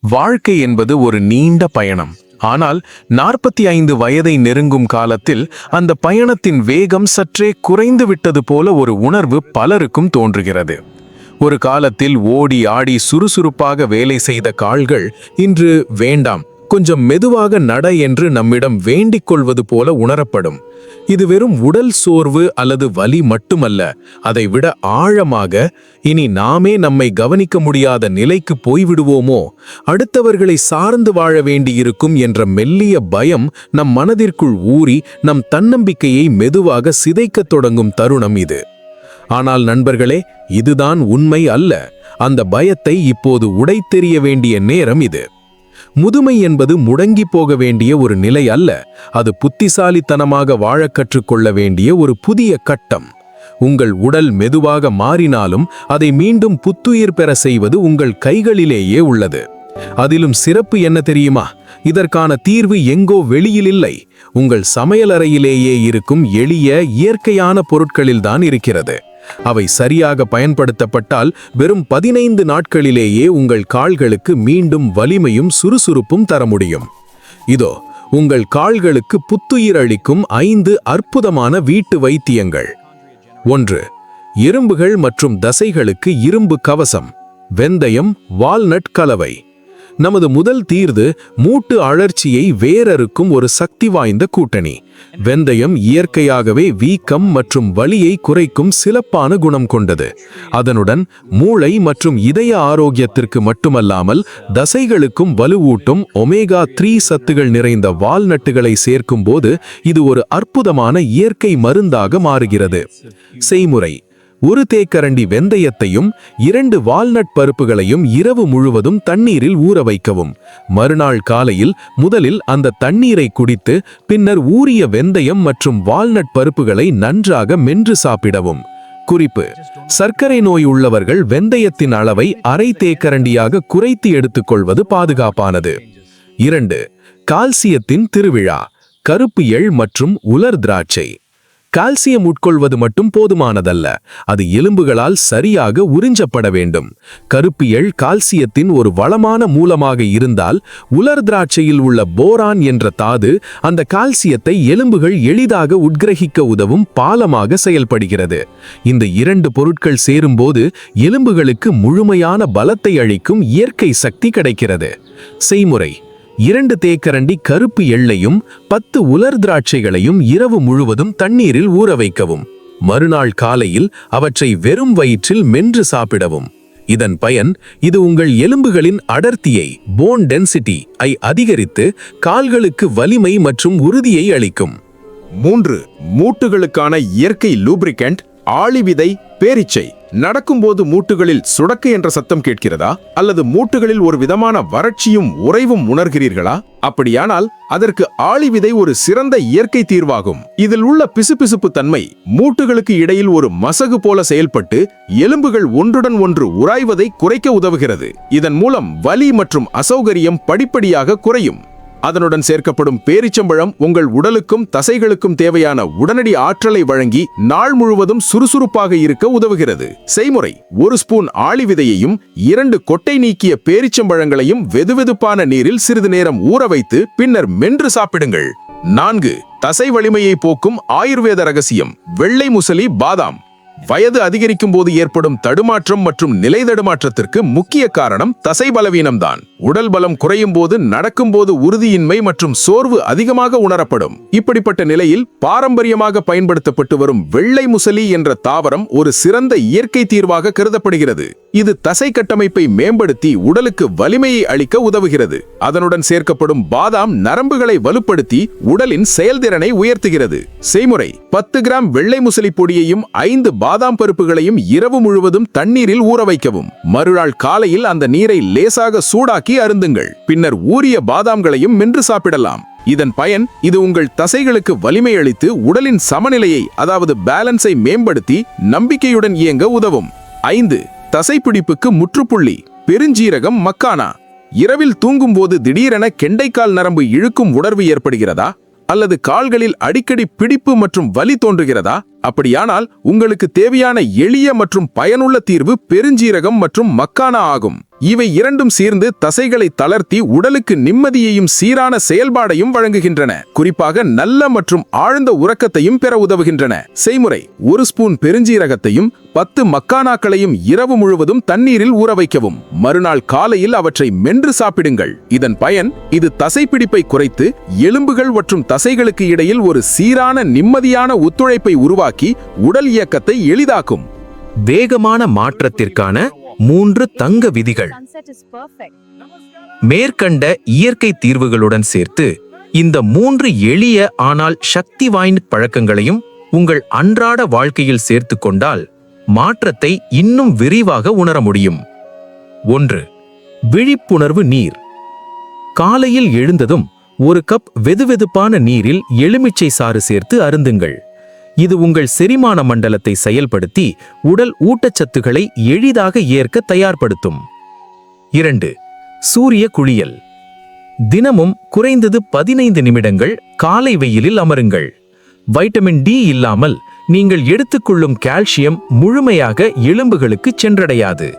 வாழ்க்கை என்பது ஒரு நீண்ட பயணம். ஆனால் 45 வயதை நெருங்கும் காலத்தில் அந்த பயணத்தின் வேகம் சற்றே குறைந்து விட்டது போல ஒரு உணர்வு பலருக்கும் தோன்றுகிறது. ஒரு காலத்தில் ஓடி ஆடி சுறுசுறுப்பாக வேலை செய்த கால்கள் இன்று வேண்டாம், கொஞ்சம் மெதுவாக நட என்று நம்மிடம் வேண்டிக் கொள்வது போல உணரப்படும். இது வெறும் உடல் சோர்வு அல்லது வலி மட்டுமல்ல, அதைவிட ஆழமாக இனி நாமே நம்மை கவனிக்க முடியாத நிலைக்கு போய்விடுவோமோ, அடுத்தவர்களை சார்ந்து வாழ வேண்டியிருக்கும் என்ற மெல்லிய பயம் நம் மனதிற்குள் ஊறி நம் தன்னம்பிக்கையை மெதுவாக சிதைக்கத் தொடங்கும் தருணம் இது. ஆனால் நண்பர்களே, இதுதான் உண்மை அல்ல. அந்த பயத்தை இப்போது உடைத்தெறிய வேண்டிய நேரம் இது. முதுமை என்பது முடங்கி போக வேண்டிய ஒரு நிலை அல்ல, அது புத்திசாலித்தனமாக வாழக் கற்றுக்கொள்ள வேண்டிய ஒரு புதிய கட்டம். உங்கள் உடல் மெதுவாக மாறினாலும் அதை மீண்டும் புத்துயிர் பெற செய்வது உங்கள் கைகளிலேயே உள்ளது. அதிலும் சிறப்பு என்ன தெரியுமா? இதற்கான தீர்வு எங்கோ வெளியில் இல்லை, உங்கள் சமையலறையிலேயே இருக்கும் எளிய இயற்கையான பொருட்களில்தான் இருக்கிறது. அவை சரியாக பயன்படுத்தப்பட்டால் வெறும் 15 நாட்களிலேயே உங்கள் கால்களுக்கு மீண்டும் வலிமையும் சுறுசுறுப்பும் தர முடியும். இதோ உங்கள் கால்களுக்கு புத்துயிர் அளிக்கும் 5 அற்புதமான வீட்டு வைத்தியங்கள். 1. எறும்புகள் மற்றும் தசைகளுக்கு இரும்பு கவசம். வெந்தயம் வால்நட் கலவை. நமது முதல் தீர்வு மூட்டு அழற்சியை வேரறுக்கும் ஒரு சக்தி வாய்ந்த கூட்டணி. வெந்தயம் இயற்கையாகவே வீக்கம் மற்றும் வலியை குறைக்கும் சிறப்பான குணம் கொண்டது. அதனுடன் மூளை மற்றும் இதய ஆரோக்கியத்திற்கு மட்டுமல்லாமல் தசைகளுக்கும் வலுவூட்டும் ஒமேகா 3 சத்துகள் நிறைந்த வால்நட்டுகளை சேர்க்கும் போது இது ஒரு அற்புதமான இயற்கை மருந்தாக மாறுகிறது. செய்முறை: 1 தேக்கரண்டி வெந்தயத்தையும் 2 வால்நட் பருப்புகளையும் இரவு முழுவதும் தண்ணீரில் ஊற வைக்கவும். மறுநாள் காலையில் முதலில் அந்த தண்ணீரை குடித்து பின்னர் ஊறிய வெந்தயம் மற்றும் வால்நட் பருப்புகளை நன்றாக மென்று சாப்பிடவும். குறிப்பு: சர்க்கரை நோய் உள்ளவர்கள் வெந்தயத்தின் அளவை அரை தேக்கரண்டியாக குறைத்து எடுத்துக்கொள்வது பாதுகாப்பானது. 2. கால்சியத்தின் திருவிழா. கருப்பு எள் மற்றும் உலர் திராட்சை. கால்சியம் உட்கொள்வது மட்டும் போதுமானதல்ல, அது எலும்புகளால் சரியாக உறிஞ்சப்பட வேண்டும். கருப்பு எள் கால்சியத்தின் ஒரு வளமான மூலமாக இருந்தால், உலர் திராட்சையில் உள்ள போரான் என்ற தாது அந்த கால்சியத்தை எலும்புகள் எளிதாக உட்கிரகிக்க உதவும் பாலமாக செயல்படுகிறது. இந்த 2 பொருட்கள் சேரும்போது எலும்புகளுக்கு முழுமையான பலத்தை அளிக்கும் இயற்கை சக்தி கிடைக்கிறது. செய்முறை: 2 தேக்கரண்டி கருப்பு எள்ளையும் 10 உலர் திராட்சைகளையும் இரவு முழுவதும் தண்ணீரில் ஊற வைக்கவும். மறுநாள் காலையில் அவற்றை வெறும் வயிற்றில் மென்று சாப்பிடவும். இதன் பயன், இது உங்கள் எலும்புகளின் அடர்த்தியை போன் டென்சிட்டி அதிகரித்து கால்களுக்கு வலிமை மற்றும் உறுதியை அளிக்கும். 3. மூட்டுகளுக்கான இயற்கை லூப்ரிகண்ட். ஆளிவிதை பேரிச்சை. நடக்கும்போது மூட்டுகளில் சுடக்கு என்ற சத்தம் கேட்கிறதா? அல்லது மூட்டுகளில் ஒரு விதமான வறட்சியும் உறைவும் உணர்கிறீர்களா? அப்படியானால் அதற்கு ஆளிவிதை ஒரு சிறந்த இயற்கை தீர்வாகும். இதில் உள்ள பிசுபிசுப்பு தன்மை மூட்டுகளுக்கு இடையில் ஒரு மசகு போல செயல்பட்டு எலும்புகள் ஒன்றுடன் ஒன்று உராய்வதை குறைக்க உதவுகிறது. இதன் மூலம் வலி மற்றும் அசௌகரியம் படிப்படியாக குறையும். அதனுடன் சேர்க்கப்படும் பேரிச்சம்பழம் உங்கள் உடலுக்கும் தசைகளுக்கும் தேவையான உடனடி ஆற்றலை வழங்கி நாள் முழுவதும் சுறுசுறுப்பாக இருக்க உதவுகிறது. செய்முறை: 1 ஸ்பூன் ஆளிவிதையையும் 2 கொட்டை நீக்கிய பேரிச்சம்பழங்களையும் வெதுவெதுப்பான நீரில் சிறிது நேரம் ஊற வைத்து பின்னர் மென்று சாப்பிடுங்கள். 4. தசை வலிமையை போக்கும் ஆயுர்வேத ரகசியம். வெள்ளை முசலி பாதாம். வயது அதிகரிக்கும் போது ஏற்படும் தடுமாற்றம் மற்றும் நிலை தடுமாற்றத்திற்கு முக்கிய காரணம் தசை பலவீனம்தான். உடல் பலம் குறையும் போது நடக்கும்போது உறுதியின்மை மற்றும் சோர்வு அதிகமாக உணரப்படும். இப்படிப்பட்ட நிலையில் பாரம்பரியமாக பயன்படுத்தப்பட்டு வரும் வெள்ளை முசலி என்ற தாவரம் ஒரு சிறந்த இயற்கை தீர்வாக கருதப்படுகிறது. இது தசை கட்டமைப்பை மேம்படுத்தி உடலுக்கு வலிமையை அளிக்க உதவுகிறது. அதனுடன் சேர்க்கப்படும் பாதாம் நரம்புகளை வலுப்படுத்தி உடலின் செயல்திறனை உயர்த்துகிறது. செய்முறை: 10 கிராம் வெள்ளை முசலி பொடியையும் 5 பாதாம் பருப்புகளையும் இரவு முழுவதும் தண்ணீரில் ஊற வைக்கவும். மறுநாள் காலையில் அந்த நீரை லேசாக சூடாக்கி அருந்துங்கள். பின்னர் ஊறிய பாதாம்களையும் மென்று சாப்பிடலாம். இதன் பயன், இது உங்கள் தசைகளுக்கு வலிமை அளித்து உடலின் சமநிலையை அதாவது பேலன்ஸை மேம்படுத்தி நம்பிக்கையுடன் இயங்க உதவும். 5. தசைப்பிடிப்புக்கு முற்றுப்புள்ளி. பெருஞ்சீரகம் மக்கானா. இரவில் தூங்கும்போது திடீரென கெண்டைக்கால் நரம்பு இழுக்கும் உணர்வு ஏற்படுகிறதா? அல்லது கால்களில் அடிக்கடி பிடிப்பு மற்றும் வலி தோன்றுகிறதா? அப்படியானால் உங்களுக்கு தேவையான எளிய மற்றும் பயனுள்ள தீர்வு பெருஞ்சீரகம் மற்றும் மக்கானா ஆகும். இவை இரண்டும் சேர்ந்து தசைகளை தளர்த்தி உடலுக்கு நிம்மதியையும் சீரான செயல்பாடையும் வழங்குகின்றன. குறிப்பாக நல்ல மற்றும் ஆழ்ந்த உறக்கத்தையும் பெற உதவுகின்றன. செய்முறை: 1 ஸ்பூன் பெருஞ்சீரகத்தையும் 10 மக்கானாக்களையும் இரவு முழுவதும் தண்ணீரில் ஊற வைக்கவும். மறுநாள் காலையில் அவற்றை மென்று சாப்பிடுங்கள். இதன் பயன்: இது தசைப்பிடிப்பை குறைத்து எலும்புகள் மற்றும் தசைகளுக்கு இடையில் ஒரு சீரான நிம்மதியான ஒத்துழைப்பை உருவாக்கி உடல் இயக்கத்தை எளிதாக்கும். வேகமான மாற்றத்திற்கான 3 தங்க விதிகள். மேற்கண்ட இயற்கை தீர்வுகளுடன் சேர்த்து இந்த 3 எளிய ஆனால் சக்தி வாய்ந்த பழக்கங்களையும் உங்கள் அன்றாட வாழ்க்கையில் சேர்த்து கொண்டால் மாற்றத்தை இன்னும் விரிவாக உணர முடியும். 1. விழிப்புணர்வு நீர். காலையில் எழுந்ததும் 1 கப் வெதுவெதுப்பான நீரில் எலுமிச்சை சாறு சேர்த்து அருந்துங்கள். இது உங்கள் செரிமான மண்டலத்தை செயல்படுத்தி உடல் ஊட்டச்சத்துக்களை எளிதாக ஏற்க தயார்படுத்தும். 2. சூரிய குளியல். தினமும் குறைந்தது 15 நிமிடங்கள் காலை வெயிலில் அமருங்கள். வைட்டமின் டி இல்லாமல் நீங்கள் எடுத்துக்கொள்ளும் கால்சியம் முழுமையாக எலும்புகளுக்கு சென்றடையாது.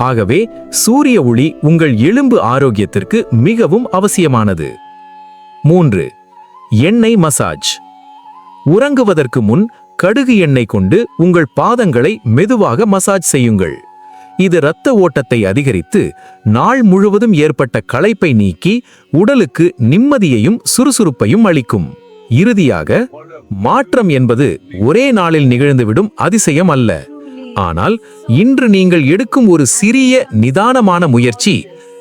ஆகவே சூரிய ஒளி உங்கள் எலும்பு ஆரோக்கியத்திற்கு மிகவும் அவசியமானது. 3. எண்ணெய் மசாஜ். உறங்குவதற்கு முன் கடுகு எண்ணெய் கொண்டு உங்கள் பாதங்களை மெதுவாக மசாஜ் செய்யுங்கள். இது இரத்த ஓட்டத்தை அதிகரித்து நாள் முழுவதும் ஏற்பட்ட களைப்பை நீக்கி உடலுக்கு நிம்மதியையும் சுறுசுறுப்பையும் அளிக்கும். இறுதியாக, மாற்றம் என்பது ஒரே நாளில் நிகழ்ந்துவிடும் அதிசயம் அல்ல. ஆனால் இன்று நீங்கள் எடுக்கும் ஒரு சிறிய நிதானமான முயற்சி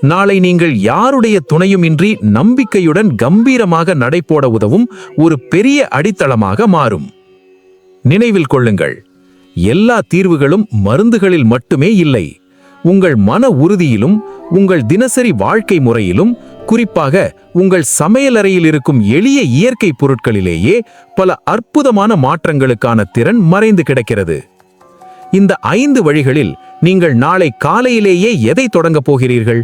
நாளை நீங்கள் யாருடைய துணையுமின்றி நம்பிக்கையுடன் கம்பீரமாக நடைபோட உதவும் ஒரு பெரிய அடித்தளமாக மாறும். நினைவில் கொள்ளுங்கள், எல்லா தீர்வுகளும் மருந்துகளில் மட்டுமே இல்லை. உங்கள் மன உறுதியிலும் உங்கள் தினசரி வாழ்க்கை முறையிலும், குறிப்பாக உங்கள் சமையலறையில் இருக்கும் எளிய இயற்கை பொருட்களிலேயே பல அற்புதமான மாற்றங்களுக்கான திறன் மறைந்து கிடக்கிறது. இந்த 5 வழிகளில் நீங்கள் நாளை காலையிலேயே எதை தொடங்கப் போகிறீர்கள்?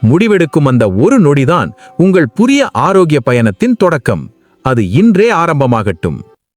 முடிவெடுக்கும் அந்த ஒரு நொடிதான் உங்கள் புதிய ஆரோக்கிய பயணத்தின் தொடக்கம். அது இன்றே ஆரம்பமாகட்டும்.